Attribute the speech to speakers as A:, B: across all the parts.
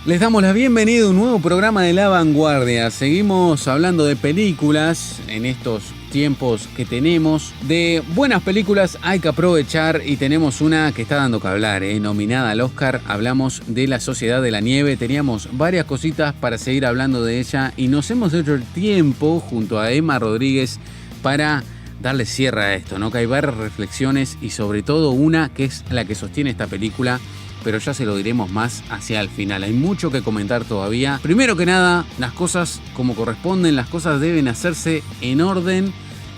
A: Les damos la bienvenida a un nuevo programa de La Vanguardia. Seguimos hablando de películas en estos tiempos que tenemos. De buenas películas hay que aprovechar y tenemos una que está dando que hablar, nominada al Oscar. Hablamos de La Sociedad de la Nieve. Teníamos varias cositas para seguir hablando de ella y nos hemos hecho el tiempo junto a Emma Rodríguez para darle cierre a esto, ¿no? Que hay varias reflexiones y sobre todo una que es la que sostiene esta película, pero ya se lo diremos más hacia el final. Hay mucho que comentar todavía. Primero que nada, las cosas como corresponden, las cosas deben hacerse en orden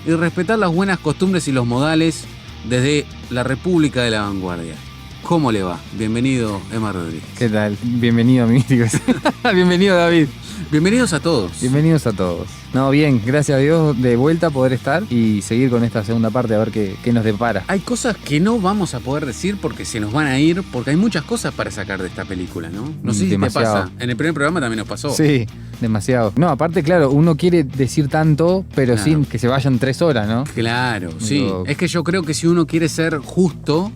A: y respetar las buenas costumbres y los modales desde la República de la Vanguardia. ¿Cómo le va? Bienvenido, Emma Rodríguez.
B: ¿Qué tal? Bienvenido, amigos. Bienvenido, David.
A: Bienvenidos a todos.
B: Bienvenidos a todos. No, bien, gracias a Dios de vuelta a poder estar y seguir con esta segunda parte a ver qué nos depara.
A: Hay cosas que no vamos a poder decir porque se nos van a ir, porque hay muchas cosas para sacar de esta película, ¿no? No sé si
B: demasiado.
A: te pasa. En el primer programa también nos pasó.
B: Sí, demasiado. No, aparte, claro, uno quiere decir tanto, pero
A: Claro.
B: sin que se vayan 3 horas, ¿no?
A: Claro, sí.
B: Digo,
A: Es que yo creo que si uno quiere ser justo,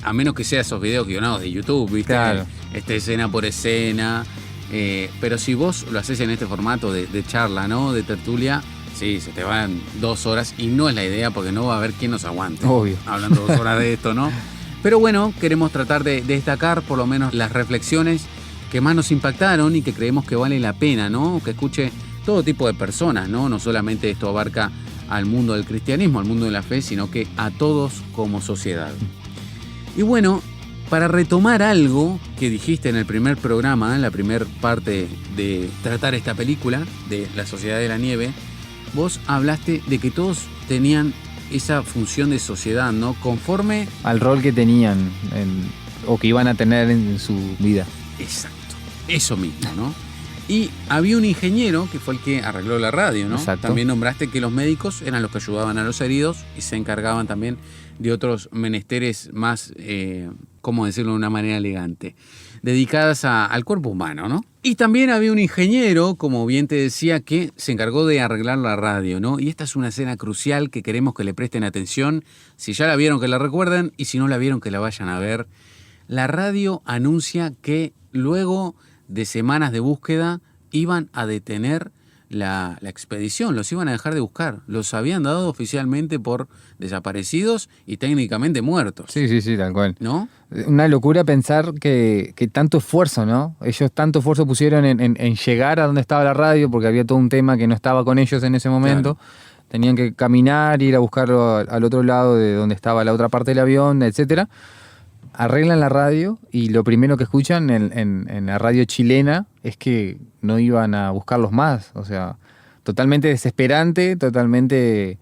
A: a menos que sea esos videos guionados de YouTube, ¿viste?
B: Claro.
A: Escena por escena. Pero si vos lo haces en este formato de charla, ¿no? De tertulia, sí, se te van 2 horas y no es la idea porque no va a haber quien nos aguante.
B: Obvio.
A: Hablando 2 horas de esto, ¿no? Pero bueno, queremos tratar de destacar por lo menos las reflexiones que más nos impactaron y que creemos que vale la pena, ¿no? Que escuche todo tipo de personas, ¿no? No solamente esto abarca al mundo del cristianismo, al mundo de la fe, sino que a todos como sociedad. Y bueno, para retomar algo que dijiste en el primer programa, en la primera parte de tratar esta película, de La Sociedad de la Nieve, vos hablaste de que todos tenían esa función de sociedad, ¿no? Conforme...
B: Al rol que tenían o que iban a tener en su vida.
A: Exacto, eso mismo, ¿no? Y había un ingeniero que fue el que arregló la radio, ¿no?
B: Exacto.
A: También nombraste que los médicos eran los que ayudaban a los heridos y se encargaban también de otros menesteres más, ¿cómo decirlo de una manera elegante? Dedicadas al cuerpo humano, ¿no? Y también había un ingeniero, como bien te decía, que se encargó de arreglar la radio, ¿no? Y esta es una escena crucial que queremos que le presten atención. Si ya la vieron, que la recuerden, y si no la vieron, que la vayan a ver. La radio anuncia que luego de semanas de búsqueda iban a detener la expedición, los iban a dejar de buscar. Los habían dado oficialmente por desaparecidos y técnicamente muertos.
B: Sí, tal cual.
A: ¿No?
B: Una locura pensar que tanto esfuerzo, ¿no? Ellos tanto esfuerzo pusieron en llegar a donde estaba la radio, porque había todo un tema que no estaba con ellos en ese momento. Claro. Tenían que caminar, ir a buscarlo al otro lado de donde estaba la otra parte del avión, etcétera. Arreglan la radio y lo primero que escuchan en la radio chilena es que no iban a buscarlos más. O sea, totalmente desesperante, totalmente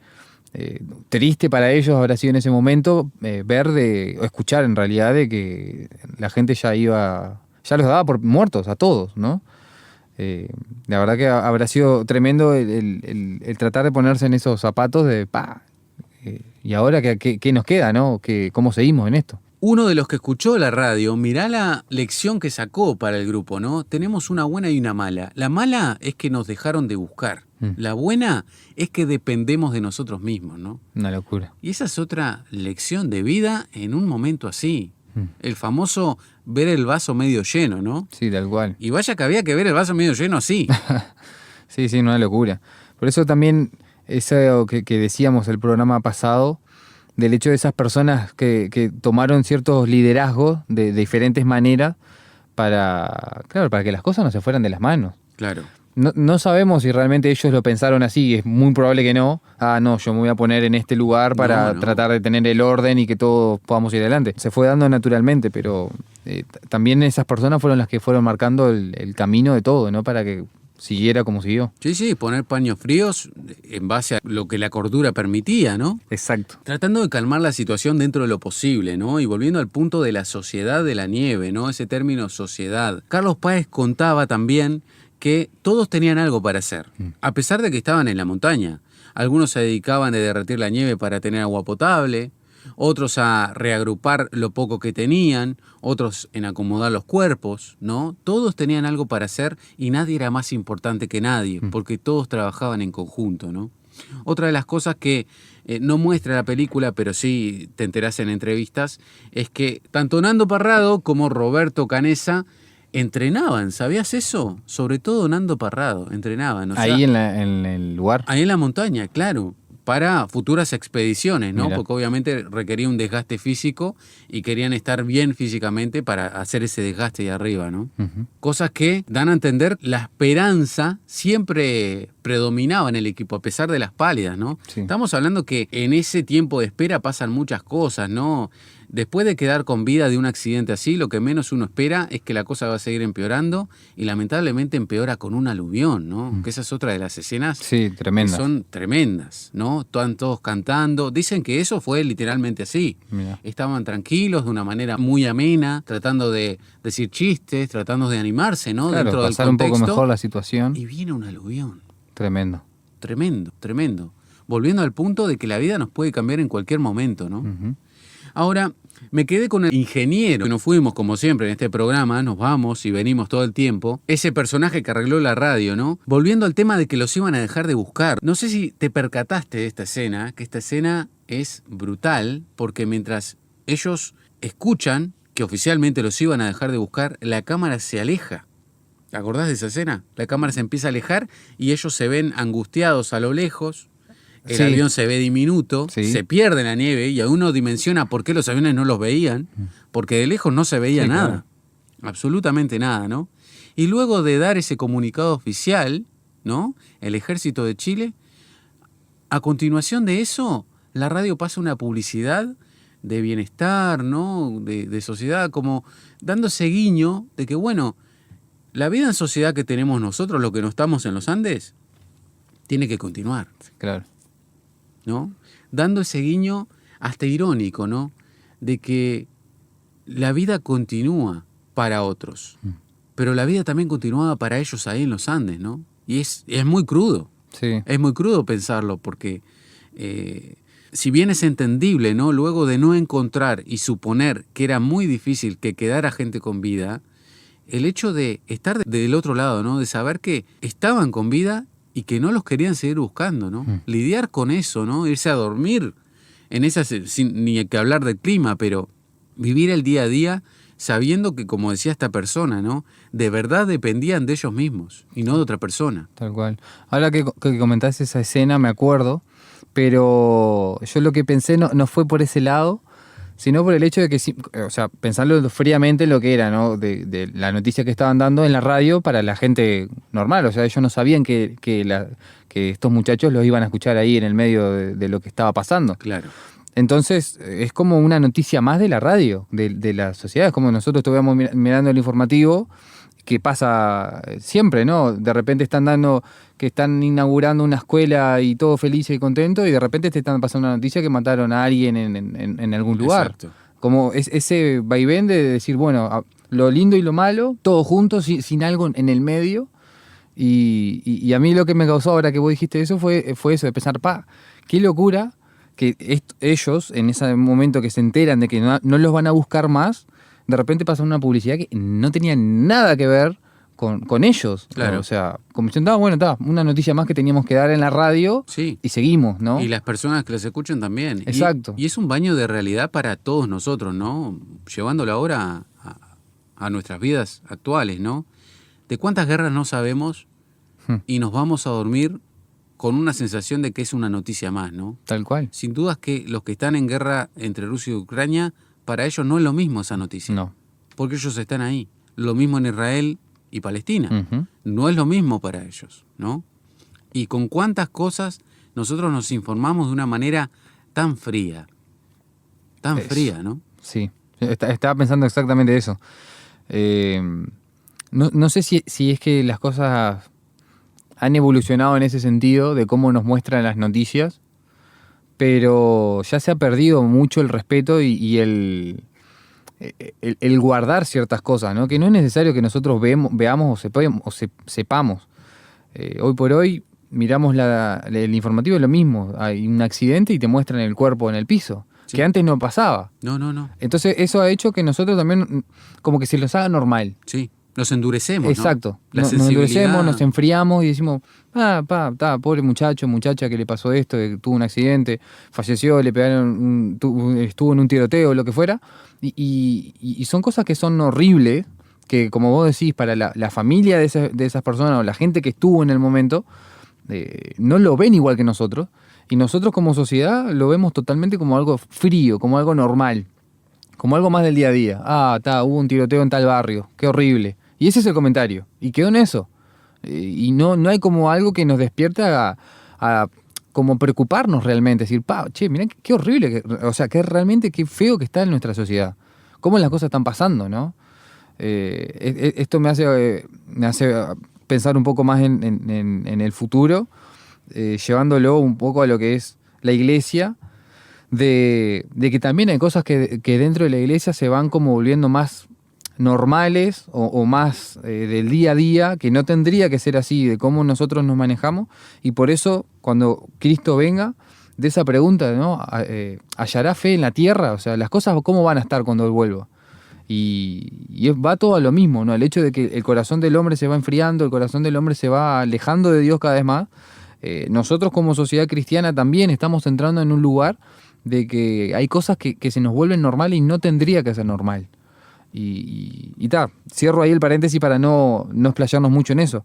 B: triste para ellos habrá sido en ese momento o escuchar en realidad de que la gente ya los daba por muertos a todos, ¿no? La verdad que habrá sido tremendo el tratar de ponerse en esos zapatos de y ahora ¿qué nos queda, ¿no? ¿Cómo seguimos en esto?
A: Uno de los que escuchó la radio, mirá la lección que sacó para el grupo, ¿no? Tenemos una buena y una mala. La mala es que nos dejaron de buscar. La buena es que dependemos de nosotros mismos, ¿no?
B: Una locura.
A: Y esa es otra lección de vida en un momento así. El famoso ver el vaso medio lleno, ¿no?
B: Sí, tal cual.
A: Y vaya que había que ver el vaso medio lleno así.
B: Sí, una locura. Por eso también, eso que decíamos el programa pasado, del hecho de esas personas que tomaron ciertos liderazgos de diferentes maneras para que las cosas no se fueran de las manos.
A: Claro.
B: No sabemos si realmente ellos lo pensaron así, es muy probable que no. No, yo me voy a poner en este lugar para tratar de tener el orden y que todos podamos ir adelante. Se fue dando naturalmente, pero también esas personas fueron las que fueron marcando el camino de todo, ¿no? Para que siguiera como siguió.
A: Sí, poner paños fríos en base a lo que la cordura permitía, ¿no?
B: Exacto.
A: Tratando de calmar la situación dentro de lo posible, ¿no? Y volviendo al punto de la sociedad de la nieve, ¿no? Ese término sociedad. Carlos Páez contaba también que todos tenían algo para hacer, a pesar de que estaban en la montaña. Algunos se dedicaban a derretir la nieve para tener agua potable, otros a reagrupar lo poco que tenían, otros en acomodar los cuerpos, ¿no? Todos tenían algo para hacer y nadie era más importante que nadie, porque todos trabajaban en conjunto, ¿no? Otra de las cosas que no muestra la película, pero sí te enterás en entrevistas, es que tanto Nando Parrado como Roberto Canessa entrenaban, ¿sabías eso? Sobre todo Nando Parrado, entrenaban.
B: Ahí en el lugar.
A: Ahí en la montaña, claro, para futuras expediciones, ¿no?
B: Mirá.
A: Porque obviamente requería un desgaste físico y querían estar bien físicamente para hacer ese desgaste de arriba, ¿no?
B: Ujú.
A: Cosas que dan a entender la esperanza siempre predominaba en el equipo, a pesar de las pálidas, ¿no?
B: Sí.
A: Estamos hablando que en ese tiempo de espera pasan muchas cosas, ¿no? Después de quedar con vida de un accidente así, lo que menos uno espera es que la cosa va a seguir empeorando y lamentablemente empeora con un aluvión, ¿no? Que esa es otra de las escenas
B: Sí,
A: que
B: tremenda.
A: son tremendas, ¿no? Están todos cantando. Dicen que eso fue literalmente así.
B: Mirá.
A: Estaban tranquilos, de una manera muy amena, tratando de decir chistes, tratando de animarse, ¿no?
B: Claro,
A: Dentro del
B: pasar un
A: contexto.
B: poco mejor la situación.
A: Y viene un aluvión.
B: Tremendo.
A: Tremendo, tremendo. Volviendo al punto de que la vida nos puede cambiar en cualquier momento, ¿no?
B: Ujú.
A: Ahora, me quedé con el ingeniero, que nos fuimos como siempre en este programa, nos vamos y venimos todo el tiempo. Ese personaje que arregló la radio, ¿no? Volviendo al tema de que los iban a dejar de buscar. No sé si te percataste de esta escena, que esta escena es brutal, porque mientras ellos escuchan que oficialmente los iban a dejar de buscar, la cámara se aleja. ¿Te acordás de esa escena? La cámara se empieza a alejar y ellos se ven angustiados a lo lejos. El
B: Sí.
A: avión se ve diminuto,
B: Sí.
A: se pierde en la nieve y uno dimensiona por qué los aviones no los veían, porque de lejos no se veía
B: Sí,
A: nada,
B: claro.
A: absolutamente nada, ¿no? Y luego de dar ese comunicado oficial, ¿no? El Ejército de Chile, a continuación de eso, la radio pasa una publicidad de bienestar, ¿no? De sociedad, como dándose guiño de que, bueno, la vida en sociedad que tenemos nosotros, los que no estamos en los Andes, tiene que continuar.
B: Claro.
A: ¿No? Dando ese guiño hasta irónico, ¿no? De que la vida continúa para otros, pero la vida también continuaba para ellos ahí en los Andes, ¿no? Y es muy crudo,
B: Sí.
A: es muy crudo pensarlo, porque si bien es entendible, ¿no? Luego de no encontrar y suponer que era muy difícil que quedara gente con vida, el hecho de estar del otro lado, ¿no? De saber que estaban con vida y que no los querían seguir buscando, ¿no? Lidiar con eso, ¿no? Irse a dormir en esas, sin ni que hablar del clima, pero vivir el día a día sabiendo que, como decía esta persona, ¿no? De verdad dependían de ellos mismos y no de otra persona.
B: Tal cual. Ahora que comentaste esa escena, me acuerdo, pero yo lo que pensé no fue por ese lado, sino por el hecho de que, o sea, pensarlo fríamente lo que era, ¿no? De la noticia que estaban dando en la radio para la gente normal. O sea, ellos no sabían que estos muchachos los iban a escuchar ahí en el medio de lo que estaba pasando.
A: Claro.
B: Entonces, es como una noticia más de la radio, de la sociedad. Es como nosotros estuvimos mirando el informativo, que pasa siempre, ¿no? De repente están inaugurando una escuela y todo feliz y contento, y de repente te están pasando una noticia que mataron a alguien en algún lugar.
A: Exacto.
B: Como ese vaivén de decir, bueno, lo lindo y lo malo, todo junto, sin algo en el medio. Y a mí lo que me causó ahora que vos dijiste eso fue eso, de pensar, qué locura que ellos, en ese momento que se enteran de que no los van a buscar más, de repente pasa una publicidad que no tenía nada que ver con ellos.
A: Claro.
B: O sea, como diciendo, una noticia más que teníamos que dar en la radio,
A: Sí.
B: y seguimos, ¿no?
A: Y las personas que los escuchan también.
B: Exacto.
A: Y es un baño de realidad para todos nosotros, ¿no? Llevándolo ahora a nuestras vidas actuales, ¿no? De cuántas guerras no sabemos y nos vamos a dormir con una sensación de que es una noticia más, ¿no?
B: Tal cual.
A: Sin dudas que los que están en guerra entre Rusia y Ucrania, para ellos no es lo mismo esa noticia.
B: No.
A: Porque ellos están ahí. Lo mismo en Israel y Palestina.
B: Ujú.
A: No es lo mismo para ellos, ¿no? Y con cuántas cosas nosotros nos informamos de una manera tan fría. Tan
B: Eso.
A: fría, ¿no?
B: Sí, estaba pensando exactamente eso. No sé si es que las cosas han evolucionado en ese sentido de cómo nos muestran las noticias, pero ya se ha perdido mucho el respeto y el guardar ciertas cosas, ¿no? Que no es necesario que nosotros veamos o sepamos. Hoy por hoy miramos el informativo, es lo mismo. Hay un accidente y te muestran el cuerpo en el piso,
A: Sí.
B: que antes no pasaba.
A: No.
B: Entonces eso ha hecho que nosotros también como que se los haga normal.
A: Sí. Nos endurecemos,
B: Exacto.
A: ¿no? La
B: Nos
A: sensibilidad.
B: endurecemos, nos enfriamos y decimos, pobre muchacho, muchacha que le pasó esto, que tuvo un accidente, falleció, le pegaron, estuvo en un tiroteo, lo que fuera. Y son cosas que son horribles, que, como vos decís, para la familia de esas personas o la gente que estuvo en el momento, no lo ven igual que nosotros. Y nosotros como sociedad lo vemos totalmente como algo frío, como algo normal, como algo más del día a día. Hubo un tiroteo en tal barrio, qué horrible. Y ese es el comentario. Y quedó en eso. Y no hay como algo que nos despierte a como preocuparnos realmente. Decir, che, mirá qué horrible, o sea, que realmente qué feo que está en nuestra sociedad. Cómo las cosas están pasando, ¿no? Esto me hace pensar un poco más en el futuro, llevándolo un poco a lo que es la iglesia, de que también hay cosas que dentro de la iglesia se van como volviendo más normales o más del día a día, que no tendría que ser así, de cómo nosotros nos manejamos, y por eso cuando Cristo venga, de esa pregunta, ¿no? ¿Hallará fe en la tierra? O sea, las cosas, ¿cómo van a estar cuando Él vuelva? Y va todo a lo mismo, ¿no? El hecho de que el corazón del hombre se va enfriando, el corazón del hombre se va alejando de Dios cada vez más. Nosotros como sociedad cristiana también estamos entrando en un lugar de que hay cosas que se nos vuelven normales y no tendría que ser normal. Cierro ahí el paréntesis para no explayarnos mucho en eso.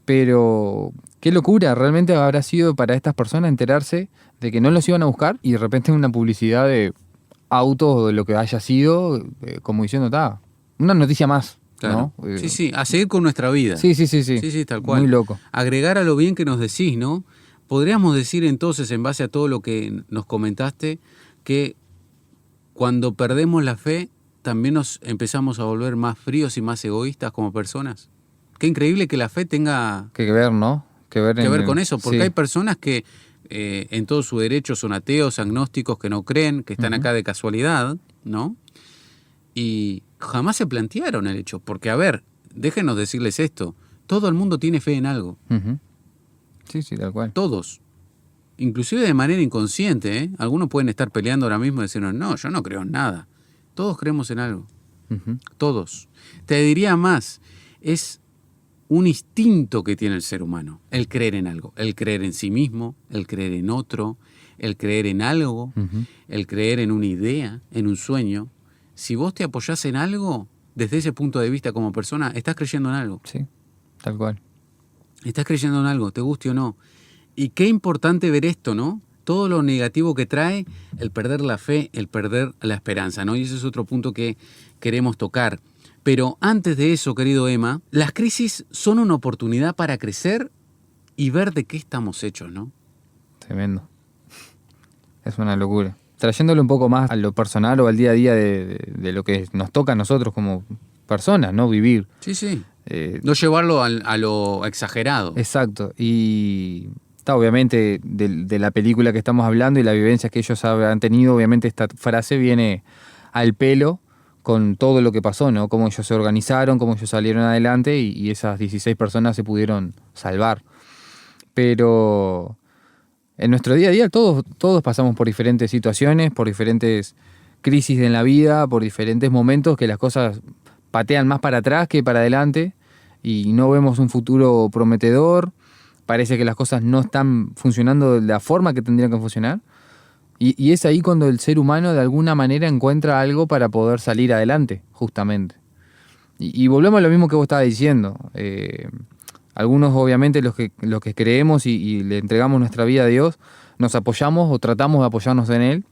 B: Pero qué locura realmente habrá sido para estas personas enterarse de que no los iban a buscar y de repente una publicidad de autos o de lo que haya sido, como diciendo, una noticia más.
A: Claro.
B: ¿No?
A: Sí, a seguir con nuestra vida.
B: Sí,
A: tal cual.
B: Muy loco.
A: Agregar a lo bien que nos decís, ¿no? Podríamos decir entonces, en base a todo lo que nos comentaste, que cuando perdemos la fe, también nos empezamos a volver más fríos y más egoístas como personas. Qué increíble que la fe tenga
B: que ver, ¿no? Que ver
A: con eso, porque hay personas que en todo su derecho son ateos, agnósticos, que no creen, que están acá de casualidad, ¿no? Y jamás se plantearon el hecho, porque a ver, déjenos decirles esto, todo el mundo tiene fe en algo.
B: Sí, tal cual.
A: Todos. Inclusive de manera inconsciente, ¿eh? Algunos pueden estar peleando ahora mismo y decirnos, no, yo no creo en nada. Todos creemos en algo. Todos. Te diría más, es un instinto que tiene el ser humano, el creer en algo, el creer en sí mismo, el creer en otro, el creer en algo, el creer en una idea, en un sueño. Si vos te apoyás en algo, desde ese punto de vista como persona, estás creyendo en algo.
B: Sí, tal cual.
A: Estás creyendo en algo, te guste o no. Y qué importante ver esto, ¿no? Todo lo negativo que trae el perder la fe, el perder la esperanza, ¿no? Y ese es otro punto que queremos tocar. Pero antes de eso, querido Emma, las crisis son una oportunidad para crecer y ver de qué estamos hechos, ¿no?
B: Tremendo. Es una locura. Trayéndolo un poco más a lo personal o al día a día de lo que nos toca a nosotros como personas, ¿no? Vivir.
A: Sí. No llevarlo a lo exagerado.
B: Exacto. Y obviamente de la película que estamos hablando y la vivencia que ellos han tenido, obviamente esta frase viene al pelo con todo lo que pasó, ¿no? Cómo ellos se organizaron, cómo ellos salieron adelante y esas 16 personas se pudieron salvar. Pero en nuestro día a día todos pasamos por diferentes situaciones, por diferentes crisis en la vida, por diferentes momentos que las cosas patean más para atrás que para adelante y no vemos un futuro prometedor. Parece que las cosas no están funcionando de la forma que tendrían que funcionar. Y es ahí cuando el ser humano de alguna manera encuentra algo para poder salir adelante, justamente. Y volvemos a lo mismo que vos estabas diciendo. Algunos, obviamente, los que creemos y le entregamos nuestra vida a Dios, nos apoyamos o tratamos de apoyarnos en Él.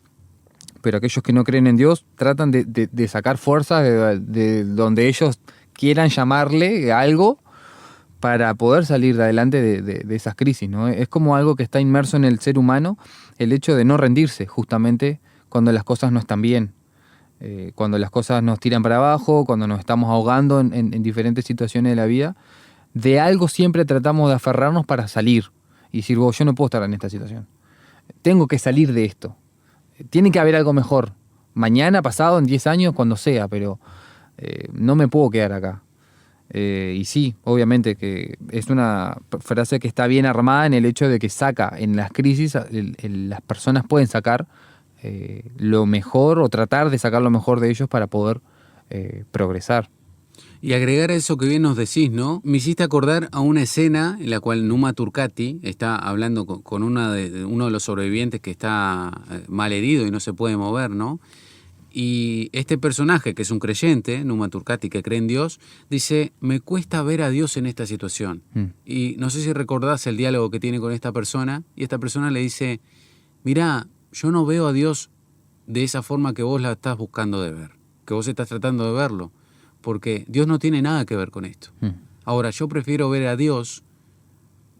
B: Pero aquellos que no creen en Dios tratan de sacar fuerzas de donde ellos quieran llamarle algo para poder salir de adelante de esas crisis, ¿no? Es como algo que está inmerso en el ser humano, el hecho de no rendirse justamente cuando las cosas no están bien, cuando las cosas nos tiran para abajo, cuando nos estamos ahogando en diferentes situaciones de la vida. De algo siempre tratamos de aferrarnos para salir y decir, yo no puedo estar en esta situación, tengo que salir de esto, tiene que haber algo mejor, mañana, pasado, en 10 años, cuando sea, pero no me puedo quedar acá. Y sí, obviamente que es una frase que está bien armada en el hecho de que saca en las crisis, las personas pueden sacar lo mejor o tratar de sacar lo mejor de ellos para poder progresar.
A: Y agregar a eso que bien nos decís, ¿no? Me hiciste acordar a una escena en la cual Numa Turcati está hablando con uno de los sobrevivientes que está mal herido y no se puede mover, ¿no? Y este personaje, que es un creyente, Numa Turcati, que cree en Dios, dice, me cuesta ver a Dios en esta situación. Y no sé si recordás el diálogo que tiene con esta persona, y esta persona le dice, mirá, yo no veo a Dios de esa forma que vos la estás buscando de ver, que vos estás tratando de verlo, porque Dios no tiene nada que ver con esto. Ahora, yo prefiero ver a Dios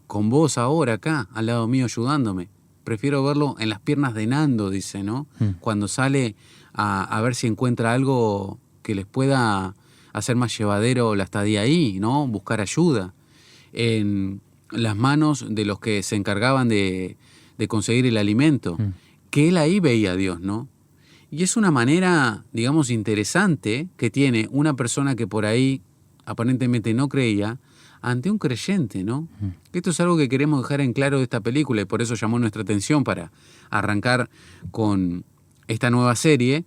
A: con vos ahora acá, al lado mío, ayudándome. Prefiero verlo en las piernas de Nando, dice, ¿no? Cuando sale a ver si encuentra algo que les pueda hacer más llevadero la estadía ahí, ¿no? Buscar ayuda. En las manos de los que se encargaban de conseguir el alimento. Que él ahí veía a Dios, ¿no? Y es una manera, digamos, interesante que tiene una persona que por ahí aparentemente no creía, ante un creyente, ¿no? Esto es algo que queremos dejar en claro de esta película y por eso llamó nuestra atención para arrancar con esta nueva serie,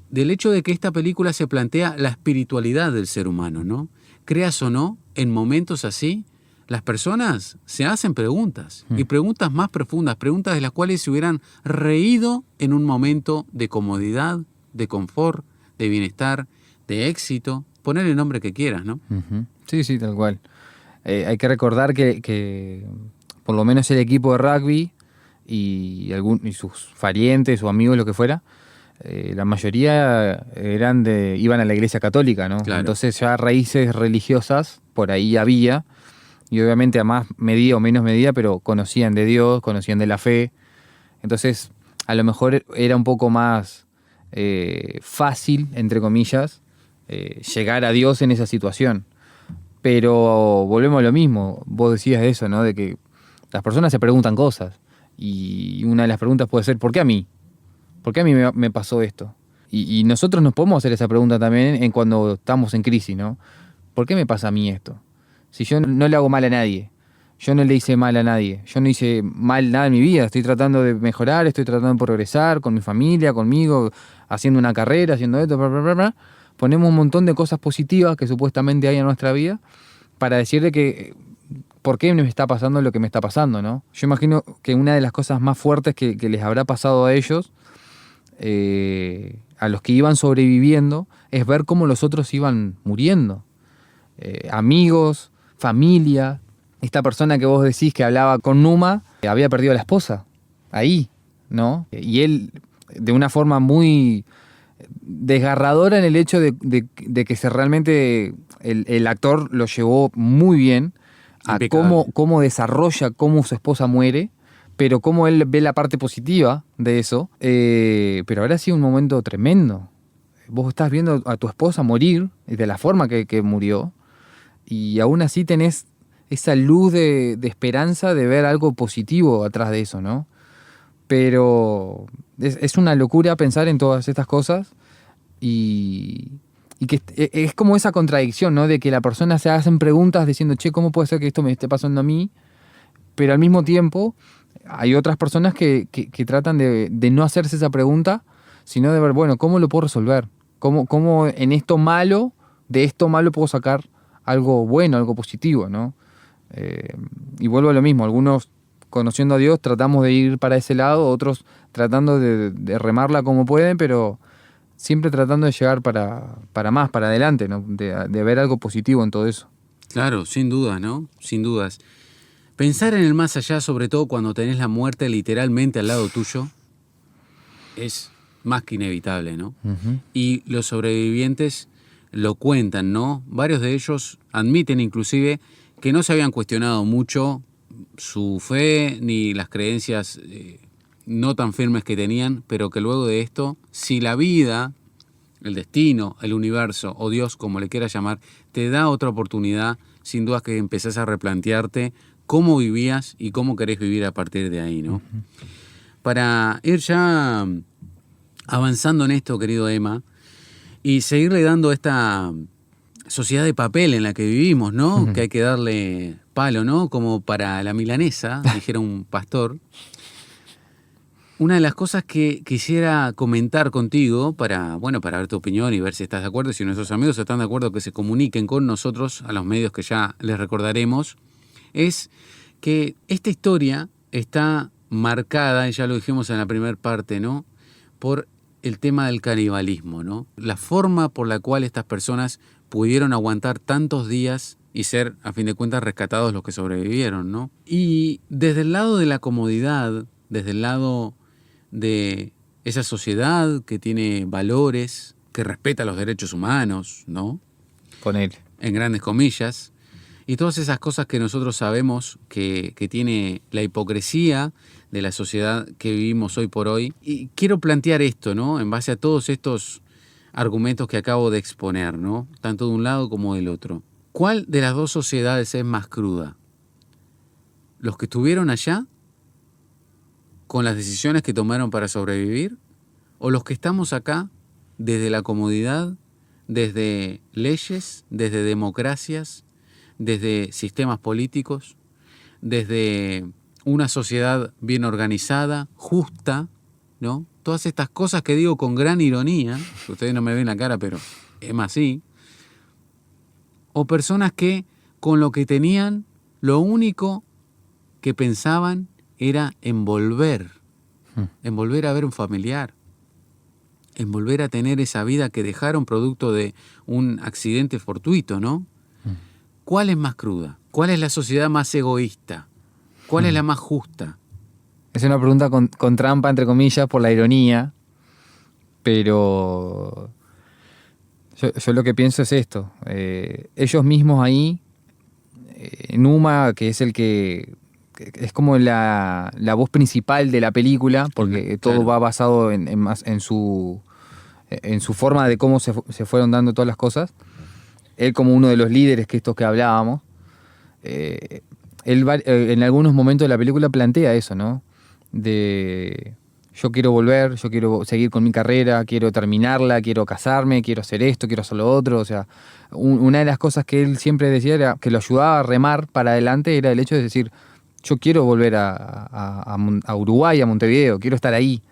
A: del hecho de que esta película se plantea la espiritualidad del ser humano, ¿no? Creas o no, en momentos así, las personas se hacen preguntas, y preguntas más profundas, preguntas de las cuales se hubieran reído en un momento de comodidad, de confort, de bienestar, de éxito, poner el nombre que quieras, ¿no?
B: Sí, sí, tal cual. Hay que recordar que por lo menos el equipo de rugby y sus parientes o amigos, lo que fuera, la mayoría iban a la iglesia católica, ¿no?
A: Claro.
B: Entonces ya raíces religiosas por ahí había, y obviamente a más medida o menos medida, pero conocían de Dios, conocían de la fe. Entonces a lo mejor era un poco más fácil, entre comillas, llegar a Dios en esa situación. Pero volvemos a lo mismo, vos decías eso, ¿no? De que las personas se preguntan cosas, y una de las preguntas puede ser, ¿por qué a mí? ¿Por qué a mí me pasó esto? Y nosotros nos podemos hacer esa pregunta también en cuando estamos en crisis, ¿no? ¿Por qué me pasa a mí esto? Si yo no le hago mal a nadie, yo no le hice mal a nadie, yo no hice mal nada en mi vida, estoy tratando de mejorar, estoy tratando de progresar con mi familia, conmigo, haciendo una carrera, haciendo esto, bla, bla, bla, bla. Ponemos un montón de cosas positivas que supuestamente hay en nuestra vida para decirle que por qué me está pasando lo que me está pasando, ¿no? Yo imagino que una de las cosas más fuertes que les habrá pasado a ellos, a los que iban sobreviviendo, es ver cómo los otros iban muriendo. Amigos, familia. Esta persona que vos decís que hablaba con Numa había perdido a la esposa ahí, ¿no? Y él, de una forma muy desgarradora en el hecho de que realmente el actor lo llevó muy bien a cómo desarrolla cómo su esposa muere, pero cómo él ve la parte positiva de eso. Pero habrá sido un momento tremendo. Vos estás viendo a tu esposa morir de la forma que murió, y aún así tenés esa luz de esperanza de ver algo positivo atrás de eso, ¿no? Pero es una locura pensar en todas estas cosas, y que es como esa contradicción, ¿no? De que la persona se hacen preguntas diciendo, che, ¿cómo puede ser que esto me esté pasando a mí? Pero al mismo tiempo hay otras personas que tratan de no hacerse esa pregunta, sino de ver, bueno, ¿cómo lo puedo resolver? ¿Cómo en esto malo puedo sacar algo bueno, algo positivo, ¿no? Y vuelvo a lo mismo, algunos conociendo a Dios tratamos de ir para ese lado, otros tratando de remarla como pueden, pero siempre tratando de llegar para más, para adelante, ¿no? De ver algo positivo en todo eso.
A: Claro, sin dudas, ¿no? Sin dudas. Pensar en el más allá, sobre todo cuando tenés la muerte literalmente al lado tuyo, es más que inevitable, ¿no? Y los sobrevivientes lo cuentan, ¿no? Varios de ellos admiten inclusive que no se habían cuestionado mucho su fe ni las creencias no tan firmes que tenían, pero que luego de esto, si la vida, el destino, el universo o Dios, como le quieras llamar, te da otra oportunidad, sin duda que empezás a replantearte cómo vivías y cómo querés vivir a partir de ahí, ¿no? Para ir ya avanzando en esto, querido Emma, y seguirle dando esta sociedad de papel en la que vivimos, ¿no? Que hay que darle palo, ¿no? Como para la milanesa, dijera un pastor. Una de las cosas que quisiera comentar contigo para ver tu opinión y ver si estás de acuerdo, si nuestros amigos están de acuerdo, que se comuniquen con nosotros a los medios que ya les recordaremos, es que esta historia está marcada, y ya lo dijimos en la primera parte, ¿no? Por el tema del canibalismo, ¿no? La forma por la cual estas personas pudieron aguantar tantos días y ser, a fin de cuentas, rescatados los que sobrevivieron, ¿no? Y desde el lado de la comodidad, desde el lado de esa sociedad que tiene valores, que respeta los derechos humanos, ¿no?
B: Ponele.
A: En grandes comillas, y todas esas cosas que nosotros sabemos que tiene la hipocresía de la sociedad que vivimos hoy por hoy. Y quiero plantear esto, ¿no? En base a todos estos argumentos que acabo de exponer, ¿no? Tanto de un lado como del otro. ¿Cuál de las dos sociedades es más cruda? ¿Los que estuvieron allá con las decisiones que tomaron para sobrevivir? ¿O los que estamos acá desde la comodidad, desde leyes, desde democracias, desde sistemas políticos, desde una sociedad bien organizada, justa, ¿no? Todas estas cosas que digo con gran ironía, que ustedes no me ven la cara, pero es más así. O personas que con lo que tenían, lo único que pensaban era en volver a ver un familiar, en volver a tener esa vida que dejaron producto de un accidente fortuito, ¿no? ¿Cuál es más cruda? ¿Cuál es la sociedad más egoísta? ¿Cuál es la más justa?
B: Es una pregunta con trampa, entre comillas, por la ironía, pero yo lo que pienso es esto. Ellos mismos ahí, Numa, que es el que es como la voz principal de la película, porque todo va basado en su forma de cómo se fueron dando todas las cosas. Él como uno de los líderes que hablábamos, él en algunos momentos de la película plantea eso, ¿no? De yo quiero volver, yo quiero seguir con mi carrera, quiero terminarla, quiero casarme, quiero hacer esto, quiero hacer lo otro. O sea, una de las cosas que él siempre decía era que lo ayudaba a remar para adelante era el hecho de decir, yo quiero volver a Uruguay, a Montevideo, quiero estar ahí,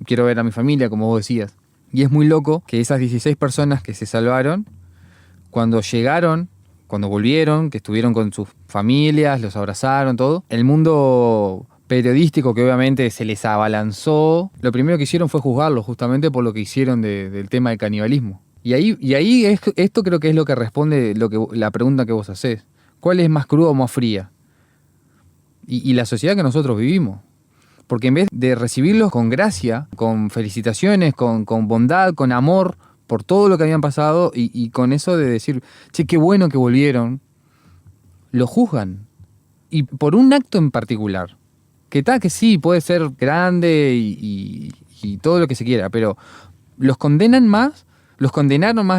B: quiero ver a mi familia, como vos decías. Y es muy loco que esas 16 personas que se salvaron, cuando llegaron, cuando volvieron, que estuvieron con sus familias, los abrazaron, todo, el mundo periodístico que obviamente se les abalanzó, lo primero que hicieron fue juzgarlos justamente por lo que hicieron del tema del canibalismo. Y ahí esto creo que es lo que responde la pregunta que vos hacés. ¿Cuál es más cruda o más fría? Y la sociedad que nosotros vivimos. Porque en vez de recibirlos con gracia, con felicitaciones, con bondad, con amor por todo lo que habían pasado y con eso de decir, che, qué bueno que volvieron, lo juzgan. Y por un acto en particular, que sí, puede ser grande y todo lo que se quiera, pero los condenaron más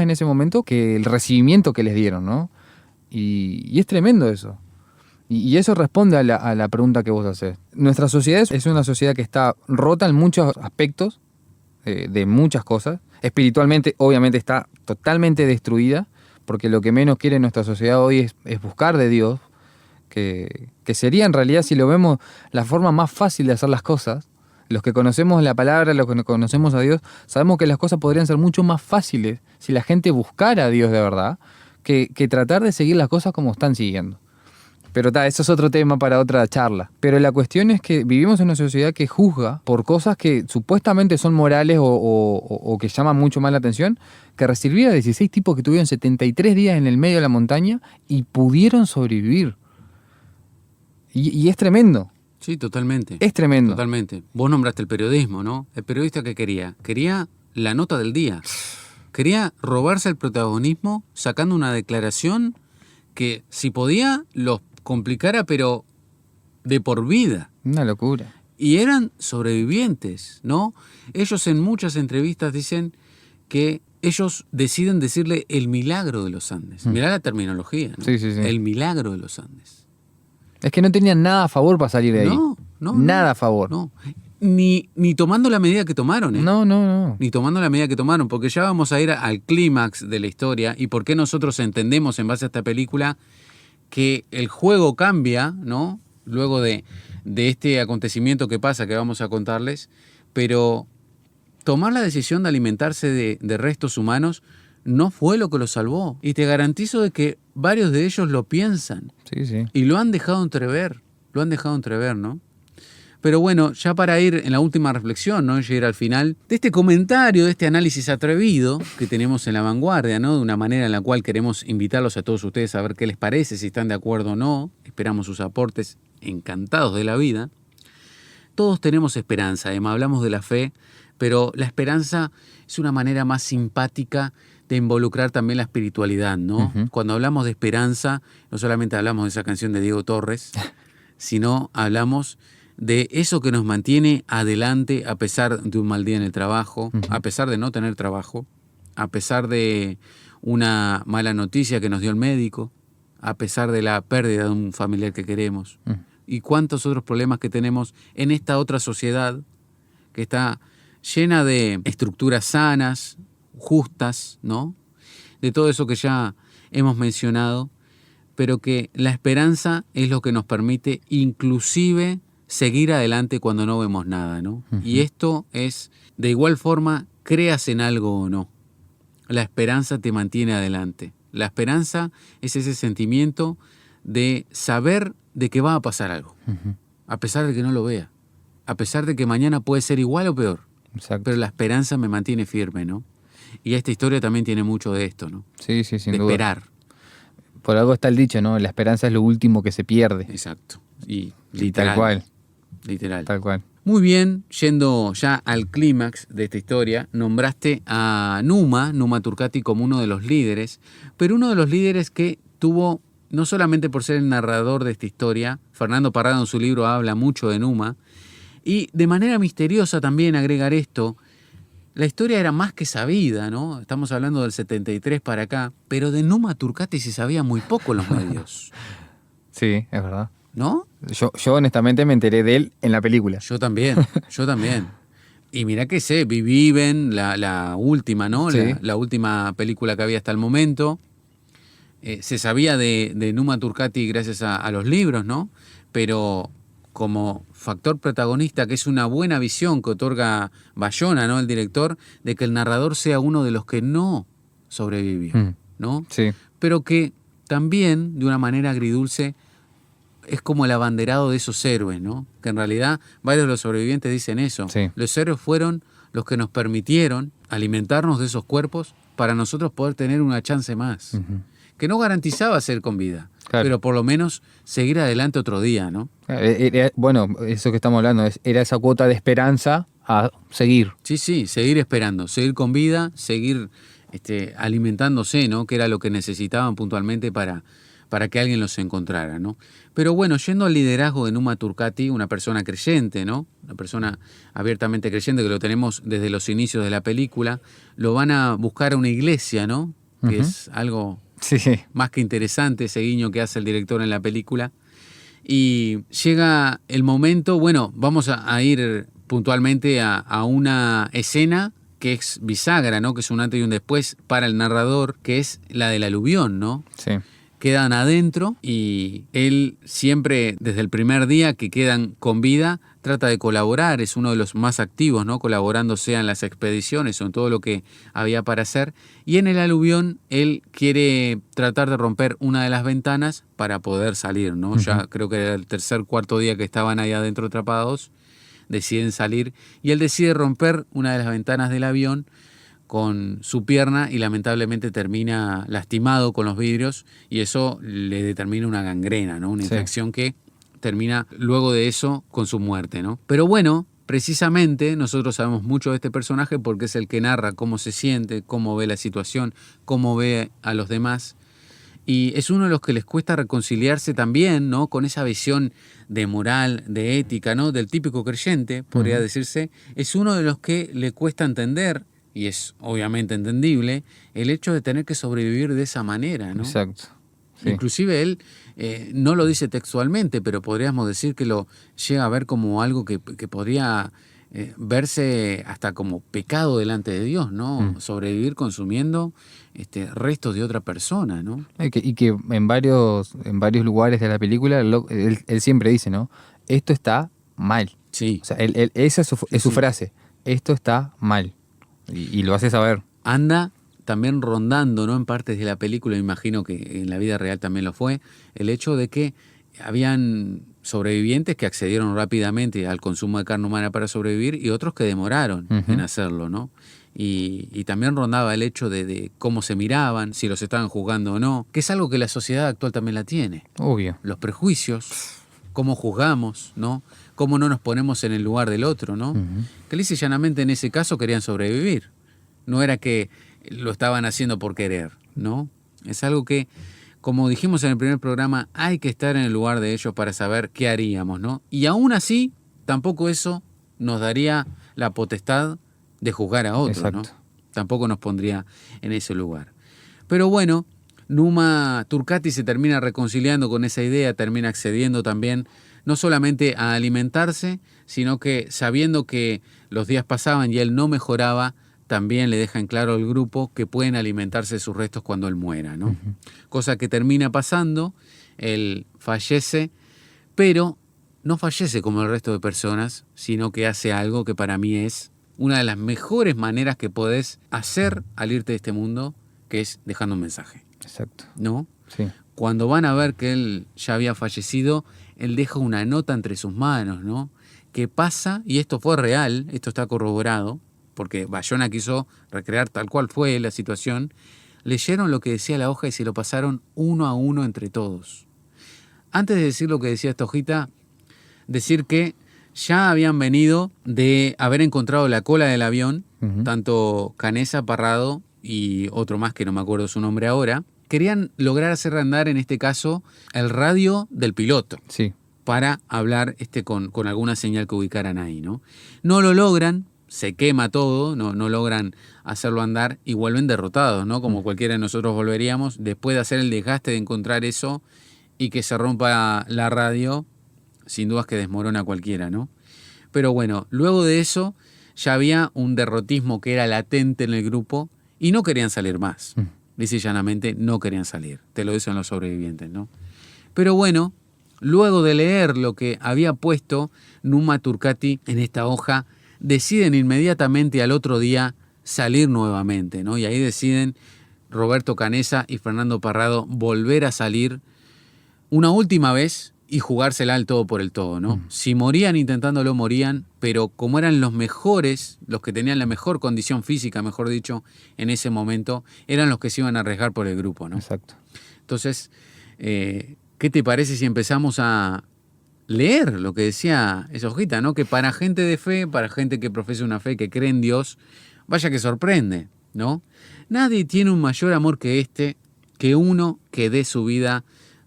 B: en ese momento que el recibimiento que les dieron, ¿no? Y es tremendo eso. Y eso responde a la pregunta que vos hacés. Nuestra sociedad es una sociedad que está rota en muchos aspectos, de muchas cosas. Espiritualmente, obviamente, está totalmente destruida, porque lo que menos quiere nuestra sociedad hoy es buscar de Dios, que sería en realidad, si lo vemos, la forma más fácil de hacer las cosas. Los que conocemos la palabra, los que conocemos a Dios, sabemos que las cosas podrían ser mucho más fáciles si la gente buscara a Dios de verdad, que tratar de seguir las cosas como están siguiendo. Pero eso es otro tema para otra charla. Pero la cuestión es que vivimos en una sociedad que juzga por cosas que supuestamente son morales o que llaman mucho más la atención, que recibir a 16 tipos que tuvieron 73 días en el medio de la montaña y pudieron sobrevivir. Y es tremendo.
A: Sí, totalmente.
B: Es tremendo.
A: Totalmente. Vos nombraste el periodismo, ¿no? ¿El periodista qué quería? Quería la nota del día. Quería robarse el protagonismo sacando una declaración que, si podía, los complicara, pero de por vida.
B: Una locura.
A: Y eran sobrevivientes, ¿no? Ellos en muchas entrevistas dicen que ellos deciden decirle el milagro de los Andes. Mirá la terminología, ¿no?
B: Sí.
A: El milagro de los Andes.
B: Es que no tenían nada a favor para salir de ahí.
A: No.
B: Nada a favor.
A: No. Ni tomando la medida que tomaron, ¿eh?
B: No.
A: Ni tomando la medida que tomaron, porque ya vamos a ir al clímax de la historia y por qué nosotros entendemos en base a esta película que el juego cambia, ¿no? Luego de este acontecimiento que pasa, que vamos a contarles, pero tomar la decisión de alimentarse de restos humanos no fue lo que los salvó. Y te garantizo de que varios de ellos lo piensan.
B: Sí.
A: Y lo han dejado entrever, ¿no? Pero bueno, ya para ir en la última reflexión, ¿no? Llegar al final de este comentario, de este análisis atrevido que tenemos en La Vanguardia, ¿no? De una manera en la cual queremos invitarlos a todos ustedes a ver qué les parece, si están de acuerdo o no. Esperamos sus aportes, encantados de la vida. Todos tenemos esperanza, además hablamos de la fe, pero la esperanza es una manera más simpática de involucrar también la espiritualidad, ¿no?
B: Ujú.
A: Cuando hablamos de esperanza, no solamente hablamos de esa canción de Diego Torres, sino hablamos de eso que nos mantiene adelante a pesar de un mal día en el trabajo, a pesar de no tener trabajo, a pesar de una mala noticia que nos dio el médico, a pesar de la pérdida de un familiar que queremos. Y cuántos otros problemas que tenemos en esta otra sociedad que está llena de estructuras sanas, justas, ¿no? De todo eso que ya hemos mencionado, pero que la esperanza es lo que nos permite inclusive seguir adelante cuando no vemos nada, ¿no? Y esto es, de igual forma, creas en algo o no. La esperanza te mantiene adelante. La esperanza es ese sentimiento de saber de que va a pasar algo, a pesar de que no lo vea, a pesar de que mañana puede ser igual o peor.
B: Exacto.
A: Pero la esperanza me mantiene firme, ¿no? Y esta historia también tiene mucho de esto, ¿no?
B: Sí, sin
A: de
B: duda.
A: esperar.
B: Por algo está el dicho, ¿no? La esperanza es lo último que se pierde.
A: Exacto. Y
B: Tal cual.
A: Literal.
B: Tal cual.
A: Muy bien, yendo ya al clímax de esta historia, nombraste a Numa Turcati como uno de los líderes, pero uno de los líderes que tuvo, no solamente por ser el narrador de esta historia, Fernando Parrado en su libro habla mucho de Numa, y de manera misteriosa también agregar esto, la historia era más que sabida, ¿no? Estamos hablando del 73 para acá, pero de Numa Turcati se sabía muy poco en los medios,
B: Sí, es verdad.
A: ¿no?
B: Yo honestamente me enteré de él en la película.
A: Yo también. Y mirá que sé, Viven, la última, ¿no?
B: Sí.
A: La última película que había hasta el momento. Se sabía de Numa Turcati gracias a los libros, ¿no? Pero como factor protagonista, que es una buena visión que otorga Bayona, ¿no? El director, de que el narrador sea uno de los que no sobrevivió, ¿no?
B: Sí.
A: Pero que también, de una manera agridulce, es como el abanderado de esos héroes, ¿no? Que en realidad varios de los sobrevivientes dicen eso.
B: Sí.
A: Los héroes fueron los que nos permitieron alimentarnos de esos cuerpos para nosotros poder tener una chance más. Que no garantizaba ser con vida,
B: Claro.
A: pero por lo menos seguir adelante otro día, ¿no?
B: Bueno, eso que estamos hablando, era esa cuota de esperanza a seguir.
A: Sí, seguir esperando, seguir con vida, seguir alimentándose, ¿no? Que era lo que necesitaban puntualmente para que alguien los encontrara, ¿no? Pero bueno, yendo al liderazgo de Numa Turcati, una persona creyente, ¿no? Una persona abiertamente creyente, que lo tenemos desde los inicios de la película, lo van a buscar a una iglesia, ¿no? Que es algo
B: Sí.
A: más que interesante, ese guiño que hace el director en la película. Y llega el momento, bueno, vamos a ir puntualmente a una escena que es bisagra, ¿no? Que es un antes y un después para el narrador, que es la del aluvión, ¿no?
B: Sí.
A: Quedan adentro y él siempre, desde el primer día que quedan con vida, trata de colaborar, es uno de los más activos, ¿no? Colaborando sea en las expediciones o en todo lo que había para hacer. Y en el aluvión él quiere tratar de romper una de las ventanas para poder salir, ¿no? Ya creo que era el tercer, cuarto día que estaban ahí adentro atrapados, deciden salir y él decide romper una de las ventanas del avión con su pierna y lamentablemente termina lastimado con los vidrios y eso le determina una gangrena, ¿no? Una infección que termina luego de eso con su muerte, ¿no? Pero bueno, precisamente nosotros sabemos mucho de este personaje porque es el que narra cómo se siente, cómo ve la situación, cómo ve a los demás. Y es uno de los que les cuesta reconciliarse también, ¿no? Con esa visión de moral, de ética, ¿no? Del típico creyente, podría decirse. Es uno de los que le cuesta entender, y es obviamente entendible, el hecho de tener que sobrevivir de esa manera, ¿no?
B: Exacto. Sí.
A: Inclusive él no lo dice textualmente, pero podríamos decir que lo llega a ver como algo que podría verse hasta como pecado delante de Dios, ¿no? Sobrevivir consumiendo restos de otra persona, ¿no?
B: Y que en varios lugares de la película él siempre dice, ¿no? Esto está mal.
A: Sí.
B: O sea, esa es su frase. Esto está mal. Y lo hace saber.
A: Anda también rondando, ¿no? En partes de la película, me imagino que en la vida real también lo fue, el hecho de que habían sobrevivientes que accedieron rápidamente al consumo de carne humana para sobrevivir y otros que demoraron en hacerlo, ¿no? Y también rondaba el hecho de cómo se miraban, si los estaban juzgando o no, que es algo que la sociedad actual también la tiene.
B: Obvio.
A: Los prejuicios, cómo juzgamos, ¿no? Cómo no nos ponemos en el lugar del otro, ¿no? Que lisa y llanamente en ese caso querían sobrevivir. No era que lo estaban haciendo por querer, ¿no? Es algo que, como dijimos en el primer programa, hay que estar en el lugar de ellos para saber qué haríamos, ¿no? Y aún así, tampoco eso nos daría la potestad de juzgar a otros, ¿no? Tampoco nos pondría en ese lugar. Pero bueno, Numa Turcati se termina reconciliando con esa idea, termina accediendo también, no solamente a alimentarse, sino que sabiendo que los días pasaban y él no mejoraba, también le deja en claro al grupo que pueden alimentarse de sus restos cuando él muera, ¿no? Cosa que termina pasando, él fallece, pero no fallece como el resto de personas, sino que hace algo que para mí es una de las mejores maneras que podés hacer al irte de este mundo, que es dejando un mensaje.
B: Exacto.
A: ¿No?
B: Sí.
A: Cuando van a ver que él ya había fallecido, él deja una nota entre sus manos, ¿no? Que pasa, y esto fue real, esto está corroborado, porque Bayona quiso recrear tal cual fue la situación, leyeron lo que decía la hoja y se lo pasaron uno a uno entre todos. Antes de decir lo que decía esta hojita, decir que ya habían venido de haber encontrado la cola del avión, tanto Canesa, Parrado y otro más que no me acuerdo su nombre ahora, querían lograr hacer andar en este caso el radio del piloto.
B: Sí.
A: Para hablar con alguna señal que ubicaran ahí, ¿no? No lo logran, se quema todo, no logran hacerlo andar y vuelven derrotados, ¿no? Como cualquiera de nosotros volveríamos, después de hacer el desgaste de encontrar eso y que se rompa la radio, sin dudas que desmorona a cualquiera, ¿no? Pero bueno, luego de eso ya había un derrotismo que era latente en el grupo y no querían salir más. Lisa y llanamente no querían salir, te lo dicen los sobrevivientes, ¿no? Pero bueno, luego de leer lo que había puesto Numa Turcati en esta hoja, deciden inmediatamente al otro día salir nuevamente, ¿no? Y ahí deciden Roberto Canesa y Fernando Parrado volver a salir una última vez y jugársela al todo por el todo, ¿no? Si morían intentándolo, morían, pero como eran los mejores, los que tenían la mejor condición física, mejor dicho, en ese momento, eran los que se iban a arriesgar por el grupo, ¿no?
B: Exacto.
A: Entonces, ¿qué te parece si empezamos a leer lo que decía esa hojita, ¿no? Que para gente de fe, para gente que profesa una fe, que cree en Dios, vaya que sorprende, ¿no? Nadie tiene un mayor amor que este, que uno que dé su vida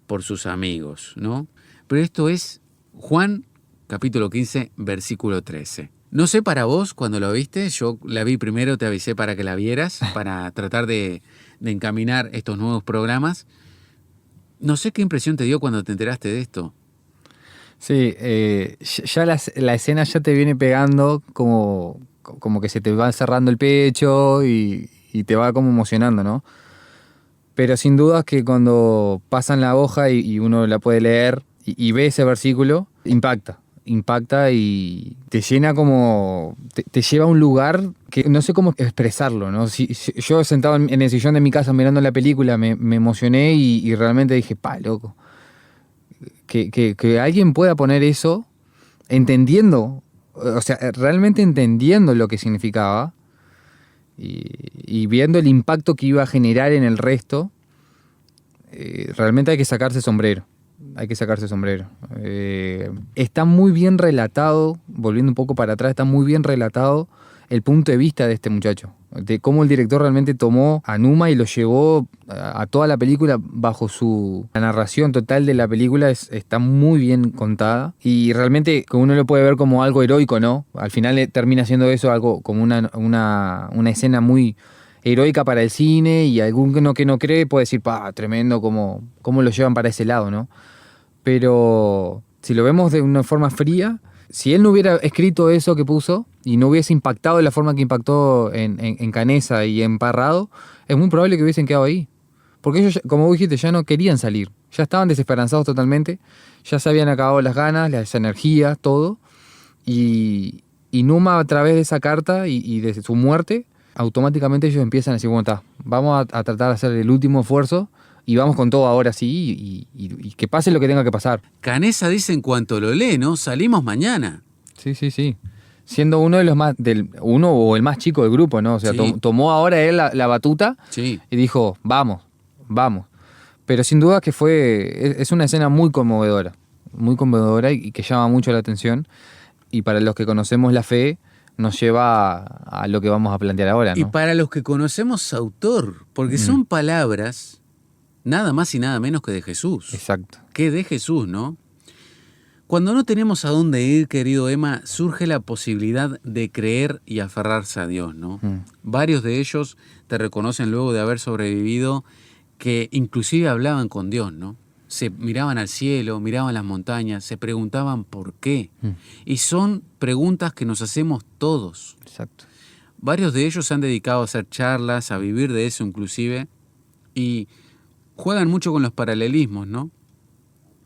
A: por sus amigos, ¿no? Pero esto es Juan, capítulo 15, versículo 13. No sé para vos, cuando lo viste, yo la vi primero, te avisé para que la vieras, para tratar de encaminar estos nuevos programas. No sé qué impresión te dio cuando te enteraste de esto.
B: Sí, ya la escena ya te viene pegando como que se te va cerrando el pecho y te va como emocionando, ¿no? Pero sin duda que cuando pasan la hoja y uno la puede leer y ve ese versículo, impacta y te llena como... Te lleva a un lugar que no sé cómo expresarlo, ¿no? Si yo sentado en el sillón de mi casa mirando la película me emocioné y realmente dije, loco. Que alguien pueda poner eso entendiendo, o sea, realmente entendiendo lo que significaba y viendo el impacto que iba a generar en el resto, realmente hay que sacarse sombrero. Está muy bien relatado, volviendo un poco para atrás, está muy bien relatado el punto de vista de este muchacho, de cómo el director realmente tomó a Numa y lo llevó a toda la película bajo la narración total de la película está muy bien contada y realmente que uno lo puede ver como algo heroico, ¿no? Al final termina siendo eso algo como una escena muy heroica para el cine y alguno que no cree puede decir, tremendo cómo lo llevan para ese lado, ¿no? Pero si lo vemos de una forma fría, si él no hubiera escrito eso que puso y no hubiese impactado de la forma que impactó en Canesa y en Parrado, es muy probable que hubiesen quedado ahí. Porque ellos, como vos dijiste, ya no querían salir. Ya estaban desesperanzados totalmente. Ya se habían acabado las ganas, las energías, todo. Y Numa, a través de esa carta y de su muerte, automáticamente ellos empiezan a decir, bueno, vamos a tratar de hacer el último esfuerzo y vamos con todo ahora sí y que pase lo que tenga que pasar.
A: Canesa dice en cuanto lo lee, ¿no? Salimos mañana.
B: Sí. Siendo uno de los más, uno o el más chico del grupo, ¿no? O sea,
A: Sí.
B: tomó ahora él la batuta
A: Sí.
B: y dijo, vamos. Pero sin duda que es una escena muy conmovedora y que llama mucho la atención. Y para los que conocemos la fe, nos lleva a lo que vamos a plantear ahora, ¿no?
A: Y para los que conocemos su autor, porque son palabras nada más y nada menos que de Jesús.
B: Exacto.
A: Que de Jesús, ¿no? Cuando no tenemos a dónde ir, querido Emma, surge la posibilidad de creer y aferrarse a Dios, ¿no? Varios de ellos te reconocen luego de haber sobrevivido que inclusive hablaban con Dios, ¿no? Se miraban al cielo, miraban las montañas, se preguntaban por qué. Y son preguntas que nos hacemos todos.
B: Exacto.
A: Varios de ellos se han dedicado a hacer charlas, a vivir de eso inclusive, y juegan mucho con los paralelismos, ¿no?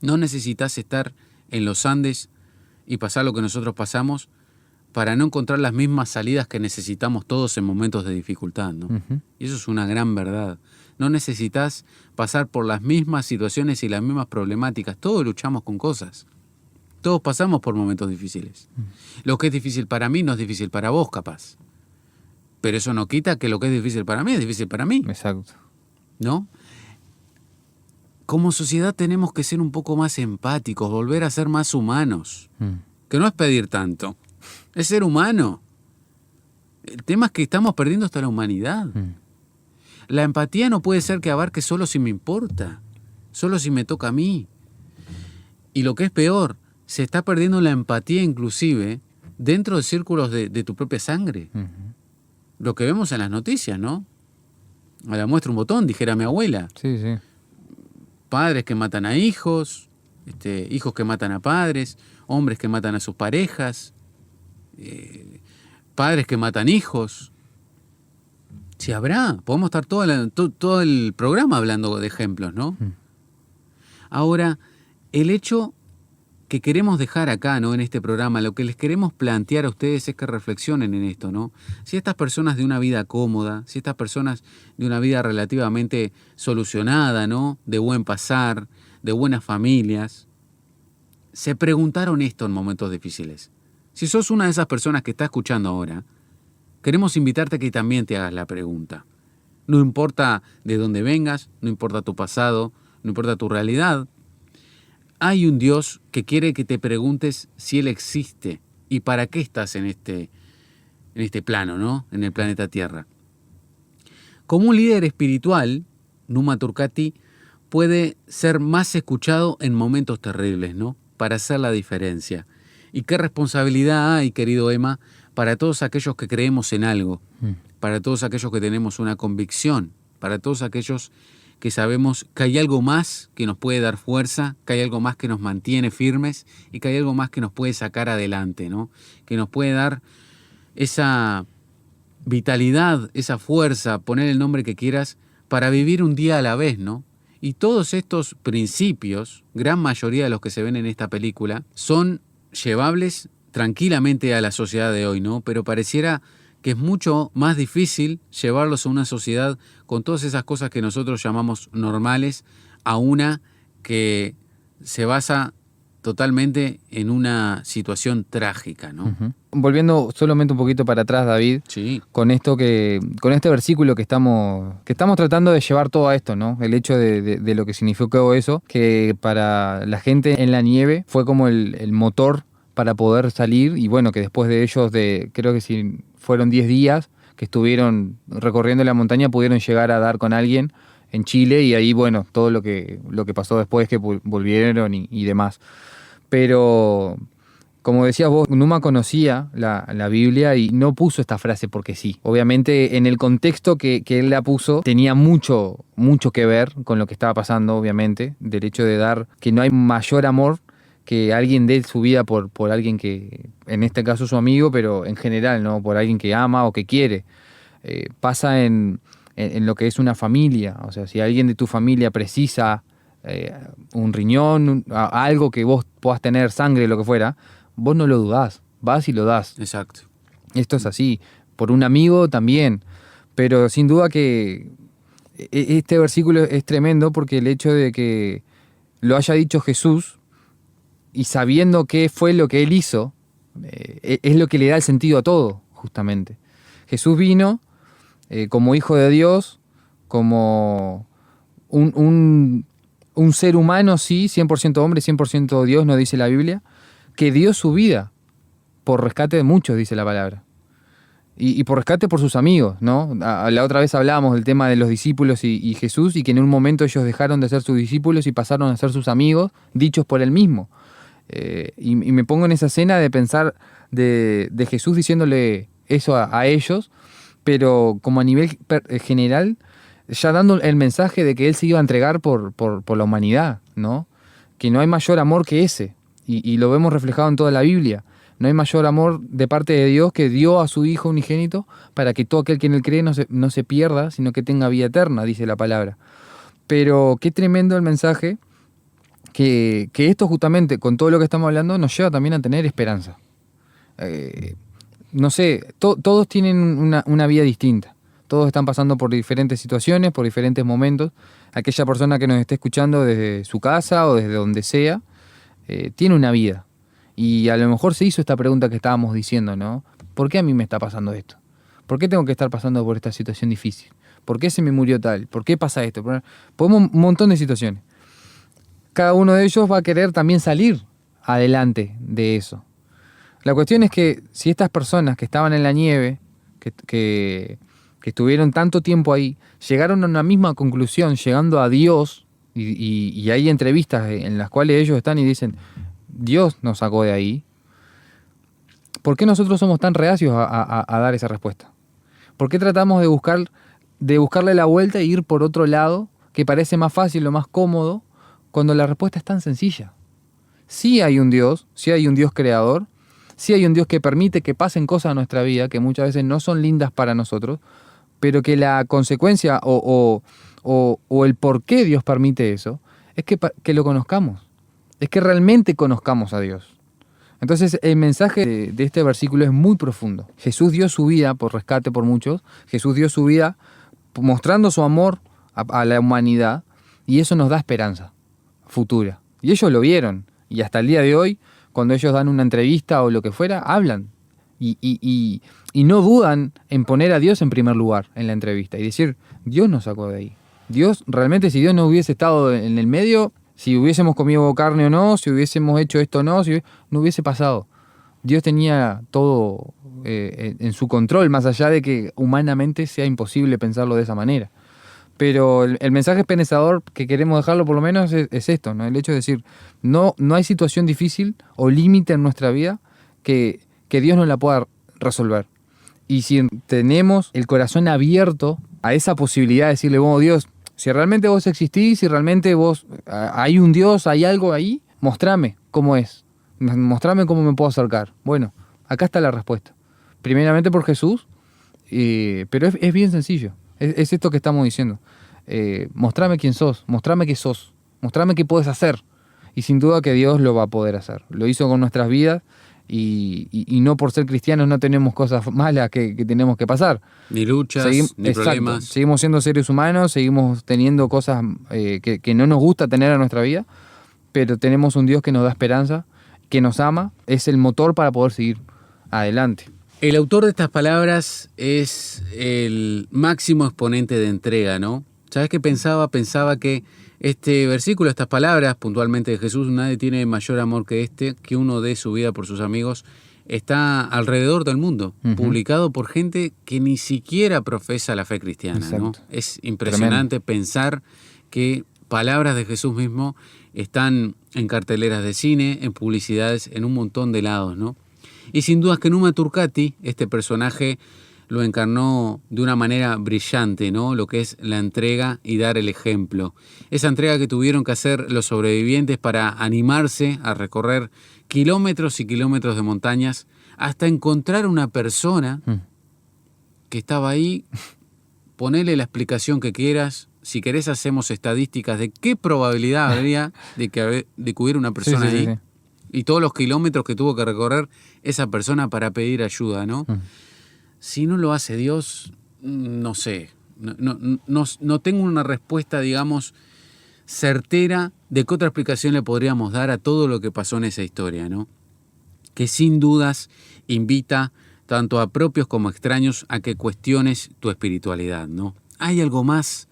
A: No necesitas estar en los Andes y pasar lo que nosotros pasamos para no encontrar las mismas salidas que necesitamos todos en momentos de dificultad, ¿no? Y eso es una gran verdad. No necesitas pasar por las mismas situaciones y las mismas problemáticas. Todos luchamos con cosas. Todos pasamos por momentos difíciles. Lo que es difícil para mí no es difícil para vos, capaz. Pero eso no quita que lo que es difícil para mí es difícil para mí.
B: Exacto.
A: ¿No? Como sociedad tenemos que ser un poco más empáticos, volver a ser más humanos. Que no es pedir tanto, es ser humano. El tema es que estamos perdiendo hasta la humanidad. La empatía no puede ser que abarque solo si me importa, solo si me toca a mí. Y lo que es peor, se está perdiendo la empatía inclusive dentro de círculos de tu propia sangre. Lo que vemos en las noticias, ¿no? A la muestra un botón, dijera mi abuela.
B: Sí.
A: Padres que matan a hijos, hijos que matan a padres, hombres que matan a sus parejas, padres que matan hijos. Si habrá, podemos estar todo el programa hablando de ejemplos, ¿no? Ahora, el hecho que queremos dejar acá, ¿no? En este programa, lo que les queremos plantear a ustedes es que reflexionen en esto, ¿no? Si estas personas de una vida cómoda, si estas personas de una vida relativamente solucionada, ¿no? De buen pasar, de buenas familias, se preguntaron esto en momentos difíciles. Si sos una de esas personas que está escuchando ahora, queremos invitarte a que también te hagas la pregunta. No importa de dónde vengas, no importa tu pasado, no importa tu realidad. Hay un Dios que quiere que te preguntes si Él existe y para qué estás en este plano, ¿no? En el planeta Tierra. Como un líder espiritual, Numa Turcati puede ser más escuchado en momentos terribles, ¿no? Para hacer la diferencia. Y qué responsabilidad hay, querido Emma, para todos aquellos que creemos en algo, para todos aquellos que tenemos una convicción, para todos aquellos que sabemos que hay algo más que nos puede dar fuerza, que hay algo más que nos mantiene firmes y que hay algo más que nos puede sacar adelante, ¿no? Que nos puede dar esa vitalidad, esa fuerza, poner el nombre que quieras, para vivir un día a la vez, ¿no? Y todos estos principios, gran mayoría de los que se ven en esta película, son llevables tranquilamente a la sociedad de hoy, ¿no? Pero pareciera que es mucho más difícil llevarlos a una sociedad con todas esas cosas que nosotros llamamos normales, a una que se basa totalmente en una situación trágica, ¿no?
B: Volviendo solamente un poquito para atrás, David,
A: Sí.
B: con este versículo que estamos tratando de llevar todo a esto, ¿no? El hecho de lo que significó eso, que para la gente en la nieve fue como el motor para poder salir, y bueno, que después de ellos, creo que si fueron 10 días que estuvieron recorriendo la montaña, pudieron llegar a dar con alguien en Chile, y ahí, bueno, todo lo que pasó después, que volvieron y demás. Pero, como decías vos, Numa conocía la Biblia y no puso esta frase porque sí. Obviamente, en el contexto que él la puso, tenía mucho que ver con lo que estaba pasando, obviamente, del hecho de dar, que no hay mayor amor que alguien dé su vida por alguien que, en este caso su amigo, pero en general, ¿no? Por alguien que ama o que quiere. Pasa en lo que es una familia. O sea, si alguien de tu familia precisa un riñón, algo que vos puedas tener, sangre, lo que fuera, vos no lo dudás, vas y lo das.
A: Exacto.
B: Esto es así. Por un amigo también. Pero sin duda que este versículo es tremendo porque el hecho de que lo haya dicho Jesús y sabiendo qué fue lo que él hizo, es lo que le da el sentido a todo, justamente. Jesús vino como hijo de Dios, como un ser humano, sí, 100% hombre, 100% Dios, nos dice la Biblia, que dio su vida por rescate de muchos, dice la palabra. Y por rescate por sus amigos, ¿no? La otra vez hablábamos del tema de los discípulos y Jesús, y que en un momento ellos dejaron de ser sus discípulos y pasaron a ser sus amigos, dichos por él mismo. Y me pongo en esa escena de pensar de Jesús diciéndole eso a ellos, pero como a nivel general, ya dando el mensaje de que él se iba a entregar por la humanidad, ¿no? Que no hay mayor amor que ese, y lo vemos reflejado en toda la Biblia. No hay mayor amor de parte de Dios que dio a su Hijo unigénito para que todo aquel que en él cree no se pierda, sino que tenga vida eterna, dice la palabra. Pero qué tremendo el mensaje que esto justamente, con todo lo que estamos hablando, nos lleva también a tener esperanza. No sé, todos tienen una vida distinta. Todos están pasando por diferentes situaciones, por diferentes momentos. Aquella persona que nos esté escuchando desde su casa o desde donde sea, tiene una vida. Y a lo mejor se hizo esta pregunta que estábamos diciendo, ¿no? ¿Por qué a mí me está pasando esto? ¿Por qué tengo que estar pasando por esta situación difícil? ¿Por qué se me murió tal? ¿Por qué pasa esto? Podemos un montón de situaciones. Cada uno de ellos va a querer también salir adelante de eso. La cuestión es que si estas personas que estaban en la nieve, que estuvieron tanto tiempo ahí, llegaron a una misma conclusión, llegando a Dios, y hay entrevistas en las cuales ellos están y dicen, Dios nos sacó de ahí, ¿por qué nosotros somos tan reacios a dar esa respuesta? ¿Por qué tratamos de buscarle la vuelta e ir por otro lado, que parece más fácil o más cómodo, cuando la respuesta es tan sencilla? Sí hay un Dios creador, sí hay un Dios que permite que pasen cosas a nuestra vida que muchas veces no son lindas para nosotros, pero que la consecuencia o el por qué Dios permite eso es que lo conozcamos, es que realmente conozcamos a Dios. Entonces el mensaje de este versículo es muy profundo. Jesús dio su vida por rescate por muchos, Jesús dio su vida mostrando su amor a la humanidad, y eso nos da esperanza futura. Y ellos lo vieron, y hasta el día de hoy, cuando ellos dan una entrevista o lo que fuera, hablan. Y no dudan en poner a Dios en primer lugar en la entrevista y decir, Dios nos sacó de ahí. Dios, realmente, si Dios no hubiese estado en el medio, si hubiésemos comido carne o no, si hubiésemos hecho esto o no, no hubiese pasado. Dios tenía todo en su control, más allá de que humanamente sea imposible pensarlo de esa manera. Pero el mensaje esperanzador que queremos dejarlo por lo menos es esto, ¿no? El hecho de decir, no hay situación difícil o límite en nuestra vida que Dios no la pueda resolver. Y si tenemos el corazón abierto a esa posibilidad de decirle, bueno, Dios, si realmente vos existís, si realmente hay un Dios, hay algo ahí, mostrame cómo es, mostrame cómo me puedo acercar. Bueno, acá está la respuesta. Primeramente por Jesús, pero es bien sencillo. Es esto que estamos diciendo. Mostrame quién sos, mostrame qué sos, mostrame qué puedes hacer. Y sin duda que Dios lo va a poder hacer. Lo hizo con nuestras vidas y no por ser cristianos no tenemos cosas malas que tenemos que pasar.
A: Ni luchas, ni problemas.
B: Seguimos siendo seres humanos, seguimos teniendo cosas que no nos gusta tener en nuestra vida, pero tenemos un Dios que nos da esperanza, que nos ama, es el motor para poder seguir adelante.
A: El autor de estas palabras es el máximo exponente de entrega, ¿no? ¿Sabes qué pensaba? Pensaba que este versículo, estas palabras puntualmente de Jesús, nadie tiene mayor amor que uno dé su vida por sus amigos, está alrededor del mundo, publicado por gente que ni siquiera profesa la fe cristiana, ¿no? Es impresionante pensar que palabras de Jesús mismo están en carteleras de cine, en publicidades, en un montón de lados, ¿no? Y sin dudas que Numa Turcati, este personaje, lo encarnó de una manera brillante, ¿no? Lo que es la entrega y dar el ejemplo. Esa entrega que tuvieron que hacer los sobrevivientes para animarse a recorrer kilómetros y kilómetros de montañas hasta encontrar una persona que estaba ahí. Ponele la explicación que quieras. Si querés hacemos estadísticas de qué probabilidad habría de que hubiera una persona ahí. Sí. Y todos los kilómetros que tuvo que recorrer esa persona para pedir ayuda, ¿no? Si no lo hace Dios, no sé. No tengo una respuesta, digamos, certera de qué otra explicación le podríamos dar a todo lo que pasó en esa historia, ¿no? Que sin dudas invita tanto a propios como a extraños a que cuestiones tu espiritualidad, ¿no? ¿Hay algo más?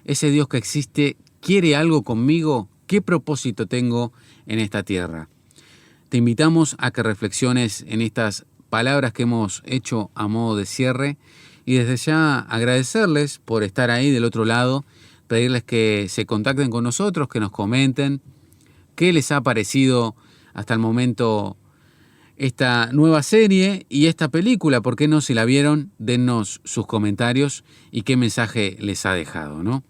A: ¿Ese Dios que existe quiere algo conmigo? ¿Qué propósito tengo en esta tierra? Te invitamos a que reflexiones en estas palabras que hemos hecho a modo de cierre y desde ya agradecerles por estar ahí del otro lado, pedirles que se contacten con nosotros, que nos comenten qué les ha parecido hasta el momento esta nueva serie y esta película. ¿Por qué no? Si la vieron, dennos sus comentarios y qué mensaje les ha dejado, ¿no?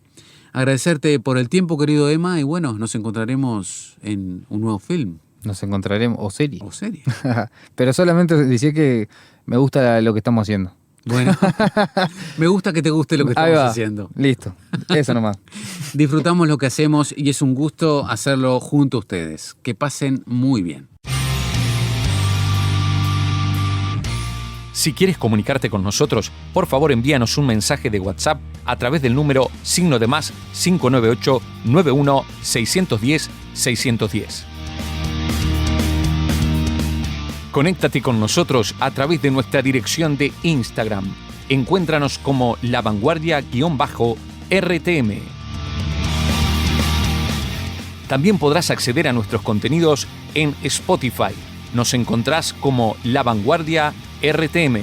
A: Agradecerte por el tiempo, querido Emma, y bueno, nos encontraremos en un nuevo film.
B: Nos encontraremos, o serie.
A: O serie.
B: Pero solamente decía que me gusta lo que estamos haciendo.
A: Bueno, me gusta que te guste lo que
B: Ahí
A: estamos
B: va.
A: haciendo.
B: Listo, eso nomás.
A: Disfrutamos lo que hacemos y es un gusto hacerlo junto a ustedes. Que pasen muy bien.
C: Si quieres comunicarte con nosotros, por favor envíanos un mensaje de WhatsApp a través del número +598 91 610 610. Conéctate con nosotros a través de nuestra dirección de Instagram. Encuéntranos como lavanguardia_RTM. También podrás acceder a nuestros contenidos en Spotify. Nos encontrás como La Vanguardia RTM.